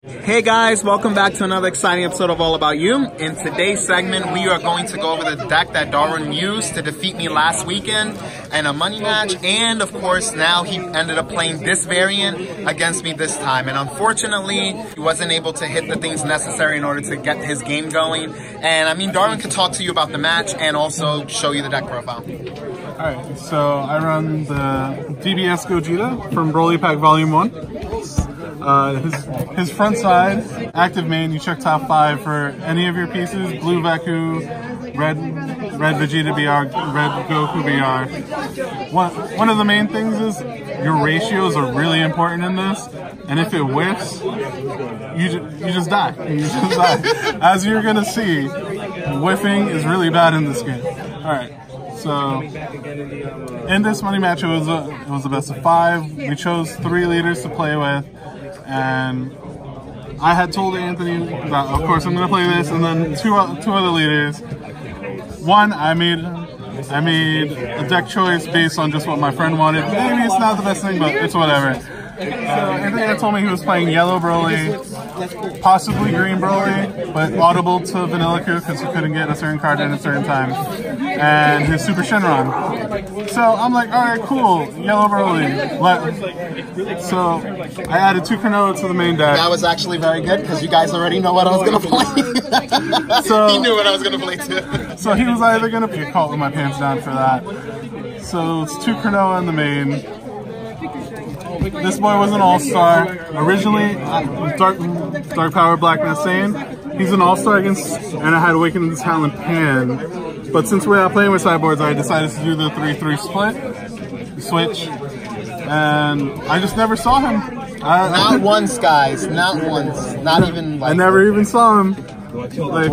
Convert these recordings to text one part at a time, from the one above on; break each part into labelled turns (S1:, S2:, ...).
S1: Hey guys, welcome back to another exciting episode of All About You. In today's segment, we are going to go over the deck that Darwin used to defeat me last weekend in a money match, and of course now he ended up playing this variant against me this time, and unfortunately he wasn't able to hit the things necessary in order to get his game going. And I mean, Darwin could talk to you about the match and also show you the deck profile.
S2: Alright, so I run the DBS Gogeta from Broly Pack Volume 1. His front side, active main, you check top 5 for any of your pieces. Blue Vaku, red Vegeta BR, red Goku BR. One of the main things is your ratios are really important in this, and if it whiffs, you just die. You just die. As you're gonna see, whiffing is really bad in this game. Alright. So, in this money match, it was the best of 5. We chose 3 leaders to play with, and I had told Anthony that, of course, I'm going to play this, and then two other leaders. One, I made a deck choice based on just what my friend wanted. Maybe it's not the best thing, but it's whatever. So Anthony had told me he was playing yellow Broly, possibly green Broly, but audible to Vanilla Ku because he couldn't get a certain card at a certain time, and his Super Shenron. So I'm like, alright, cool, yellow Broly. So I added 2 Kanoa to the main deck.
S1: That was actually very good because you guys already know what I was going to play.
S2: So,
S1: he knew what I was going to play too.
S2: So he was either going to get caught with my pants down for that. So it's 2 Kanoa in the main. This boy was an all-star. Originally, Dark Power Blackness saying he's an all-star against, and I had Awakening Talent Pan. But since we're not playing with sideboards, I decided to do the 3-3 switch, and I just never saw him.
S1: Not once, guys. Not once. Not even. Like,
S2: I never even saw him. Like,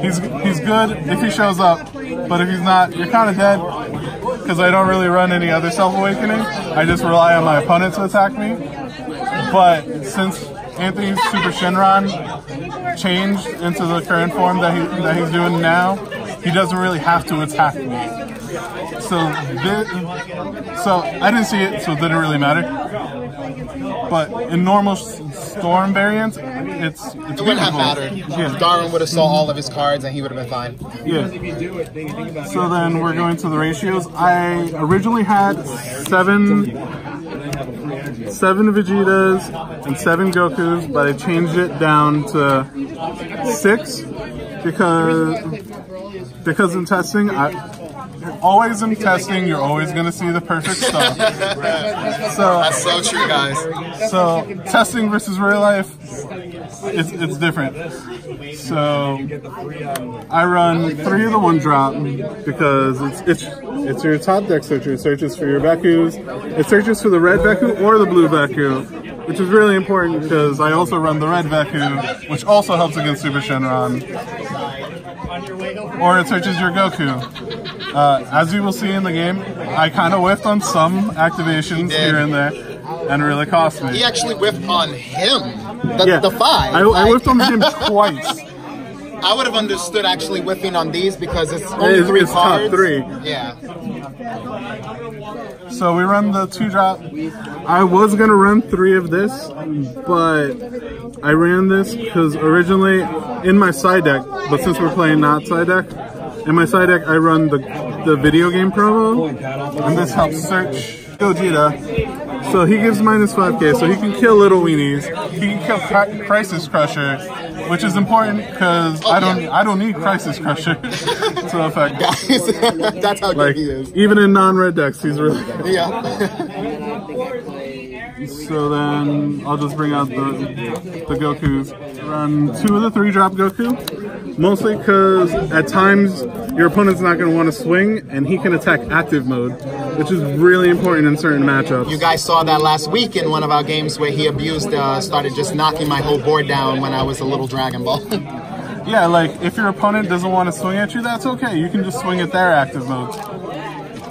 S2: he's good if he shows up, but if he's not, you're kind of dead. Because I don't really run any other Self-Awakening. I just rely on my opponent to attack me. But since Anthony's Super Shenron changed into the current form that he's doing now, he doesn't really have to attack me. So I didn't see it, so it didn't really matter. But in normal Storm variants, it's
S1: it wouldn't have mattered.
S2: Yeah.
S1: Darwin would have saw all of his cards and he would have been fine.
S2: Yeah. So then we're going to the ratios. I originally had 7 Vegetas and 7 Gokus, but I changed it down to 6 because in testing, always in testing, you're always going to see the perfect stuff. So
S1: that's so true, guys.
S2: So testing versus real life, it's different. So I run 3 of the 1-drop because it's your top deck searcher. It searches for your Vakus. It searches for the red Vaku or the blue Vaku, which is really important because I also run the red Vaku, which also helps against Super Shenron. Or it searches your Goku. As you will see in the game, I kind of whiffed on some activations here and there, and it really cost me.
S1: He actually whiffed on him, the 5.
S2: I whiffed on him twice.
S1: I would have understood actually whiffing on these because it's only 3 cards.
S2: Top 3.
S1: Yeah.
S2: So we run the 2-drop. I was going to run 3 of this, but I ran this because originally in my side deck, but since we're playing not side deck, in my side deck I run the video game promo, and this helps search Gogeta. So he gives minus 5k, so he can kill little weenies. He can kill Crisis Crusher, which is important because I don't need Crisis Crusher to affect.
S1: Guys, that's how good he is.
S2: Even in non-red decks, he's really good.
S1: Yeah.
S2: So then I'll just bring out the Gokus. Run 2 of the 3-drop Goku, mostly because at times your opponent's not going to want to swing, and he can attack active mode, which is really important in certain matchups.
S1: You guys saw that last week in one of our games where he abused, started just knocking my whole board down when I was a little Dragon Ball.
S2: Yeah, like if your opponent doesn't want to swing at you, that's okay. You can just swing at their active modes.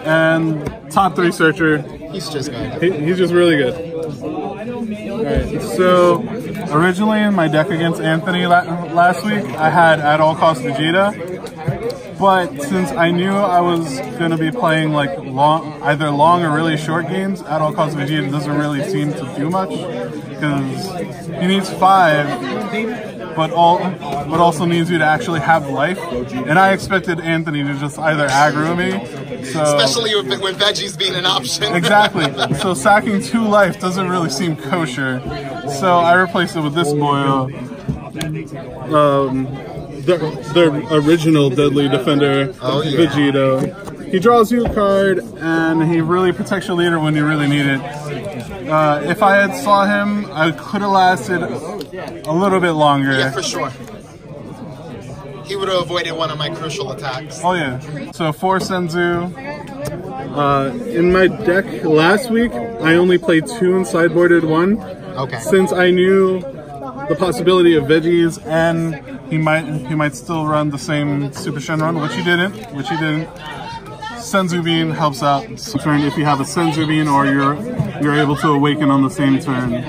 S2: And top 3 searcher.
S1: He's just good.
S2: He's just really good. Alright, so originally in my deck against Anthony last week, I had At All Costs Vegeta, but since I knew I was going to be playing like either long or really short games, At All Costs Vegeta doesn't really seem to do much, because He needs 5, but also needs you to actually have life. And I expected Anthony to just either aggro me. So,
S1: especially with veggies being an option.
S2: Exactly. So sacking 2 life doesn't really seem kosher. So I replaced it with this boy. The original Deadly Defender, Vegito. He draws you a card, and he really protects your leader when you really need it. If I had saw him, I could have lasted a little bit longer.
S1: Yeah, for sure. He would have avoided one of my crucial attacks.
S2: Oh yeah. So 4 Senzu. In my deck last week, I only played 2 and sideboarded 1.
S1: Okay.
S2: Since I knew the possibility of veggies, and he might still run the same Super Shenron, which he didn't. Senzu Bean helps out turn if you have a Senzu Bean, or you're able to awaken on the same turn.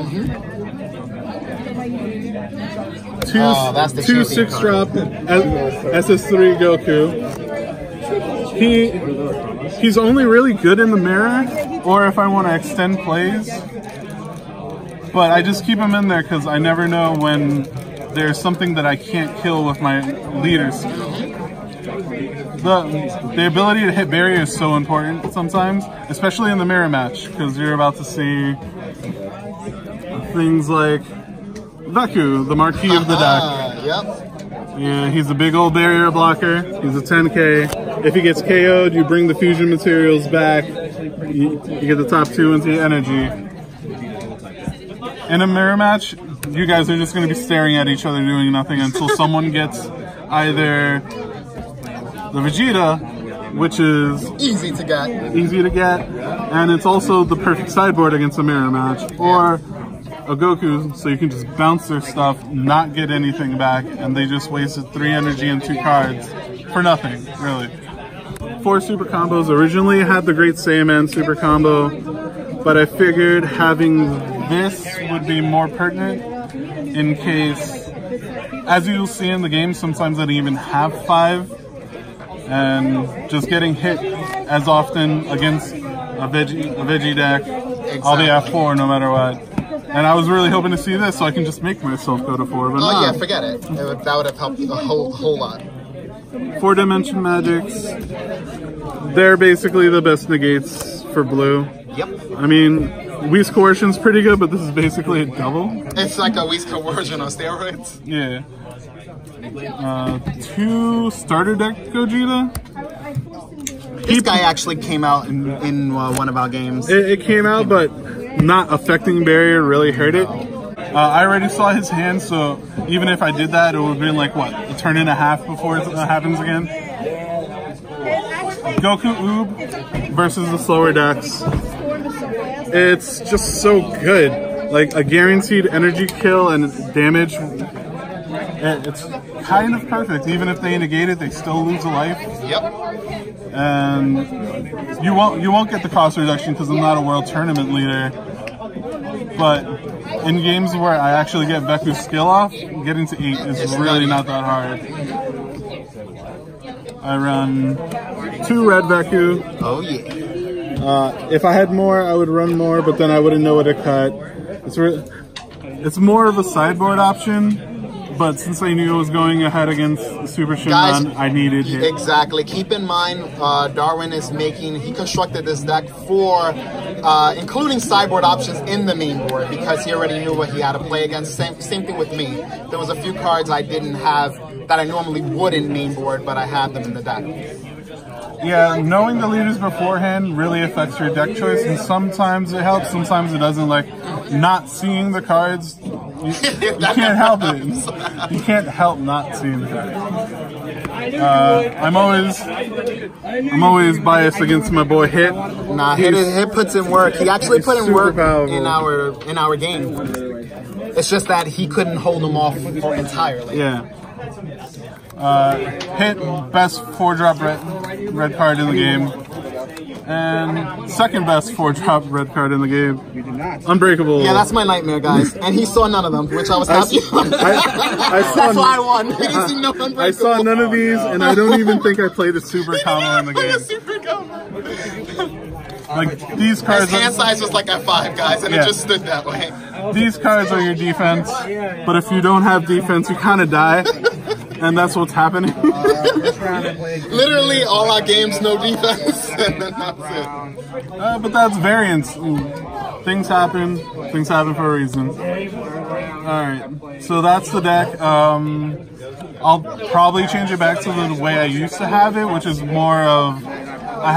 S2: Two 6-drop SS3 Goku. He's only really good in the mirror, or if I want to extend plays. But I just keep him in there because I never know when there's something that I can't kill with my leaders. The ability to hit barrier is so important sometimes, especially in the mirror match, because you're about to see things like Veku, the marquee of the deck.
S1: Yep.
S2: Yeah, he's a big old barrier blocker. He's a 10k. If he gets KO'd, you bring the fusion materials back. You get the top 2 into your energy. In a mirror match, you guys are just going to be staring at each other doing nothing until someone gets either the Vegeta, which is
S1: easy to get,
S2: and it's also the perfect sideboard against a mirror match, or a Goku, so you can just bounce their stuff, not get anything back, and they just wasted 3 energy and 2 cards for nothing, really. 4 super combos. Originally had the Great Saiyaman super combo, but I figured having this would be more pertinent in case, as you'll see in the game, sometimes I don't even have 5, and just getting hit as often against a veggie deck, I'll be at 4 no matter what. And I was really hoping to see this so I can just make myself go to 4, but
S1: oh yeah, forget it. That would have helped a whole lot.
S2: 4-dimension magics, they're basically the best negates for blue.
S1: Yep.
S2: I mean, Whis Coercion's pretty good, but this is basically a double.
S1: It's like a Whis Coercion on steroids.
S2: Yeah. 2 starter deck Gogeta.
S1: This guy actually came out in one of our games.
S2: It came out, but not affecting barrier really hurt it. I already saw his hand, so even if I did that, it would have been like, what, a turn and a half before it happens again? Goku Oob versus the slower decks. It's just so good. Like, a guaranteed energy kill and damage. It's kind of perfect. Even if they negate it, they still lose a life.
S1: Yep.
S2: And you won't get the cost reduction because I'm not a world tournament leader. But in games where I actually get Veku's skill off, getting to 8 is really not that hard. I run 2 red Veku.
S1: Oh yeah.
S2: If I had more, I would run more, but then I wouldn't know what to cut. It's more of a sideboard option. But since I knew I was going ahead against Super Shenron, I needed it.
S1: Exactly. Keep in mind, Darwin he constructed this deck for including sideboard options in the main board because he already knew what he had to play against. Same thing with me. There was a few cards I didn't have that I normally would in main board, but I had them in the deck.
S2: Yeah, knowing the leaders beforehand really affects your deck choice, and sometimes it helps, sometimes it doesn't. Like, not seeing the cards, you can't help it. You can't help not seeing the cards. I'm always biased against my boy Hit.
S1: Nah, Hit puts in work. He actually put in work in our game. It's just that he couldn't hold them off entirely.
S2: Yeah. Hit, best 4-drop red card in the game. And second best 4-drop red card in the game. Unbreakable.
S1: Yeah, that's my nightmare, guys. And he saw none of them, which I was happy about. That's why I won. He didn't see no Unbreakable.
S2: I saw none of these, and I don't even think I played a super combo in the game.
S1: Super combo.
S2: Like these
S1: His
S2: cards.
S1: hand size was like at 5, guys, and
S2: Yeah.
S1: it just stood that way.
S2: These cards are your defense, but if you don't have defense, you kind of die, and that's what's happening.
S1: Literally, all our games, no defense, and then that's it.
S2: But that's variance. Things happen. Things happen for a reason. Alright, so that's the deck. I'll probably change it back to the way I used to have it, which is more of... I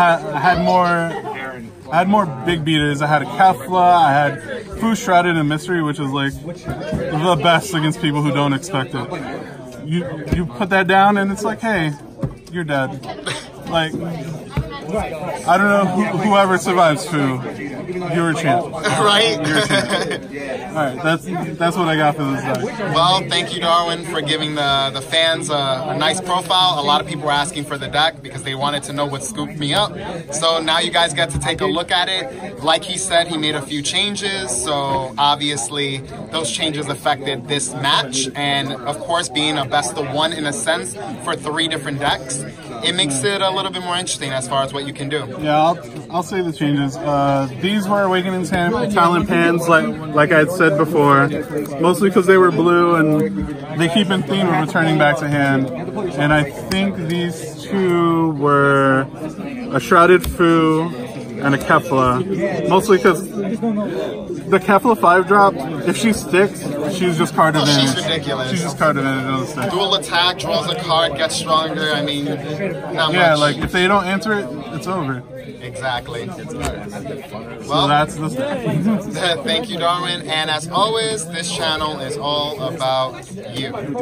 S2: had more big beaters. I had a Kefla, I had Fu Shredded and Mystery, which is like the best against people who don't expect it. You put that down and it's like, hey, you're dead. Like, I don't know whoever survives Fu, you're a champ.
S1: Right?
S2: You're a champ. Alright, that's what I got for this deck.
S1: Well, thank you, Darwin, for giving the fans a nice profile. A lot of people were asking for the deck because they wanted to know what scooped me up. So now you guys get to take a look at it. Like he said, he made a few changes. So obviously, those changes affected this match. And of course, being a best of one in a sense for 3 different decks, it makes it a little bit more interesting as far as what you can do.
S2: Yeah, I'll say the changes. These were Awakening Talent Pans, like I had said before, mostly because they were blue and they keep in theme of returning back to hand. And I think these 2 were a Shrouded Fu and a Kefla, mostly because the Kefla 5-drop, if she sticks, she's just card advantage.
S1: She's ridiculous.
S2: She's just card advantage on the stick.
S1: Dual attack, draws a card, gets stronger. I mean, not
S2: Yeah,
S1: much.
S2: like if they don't answer it, it's over.
S1: Exactly.
S2: So
S1: Well,
S2: that's the stick.
S1: thank you, Darwin. And as always, this channel is all about you.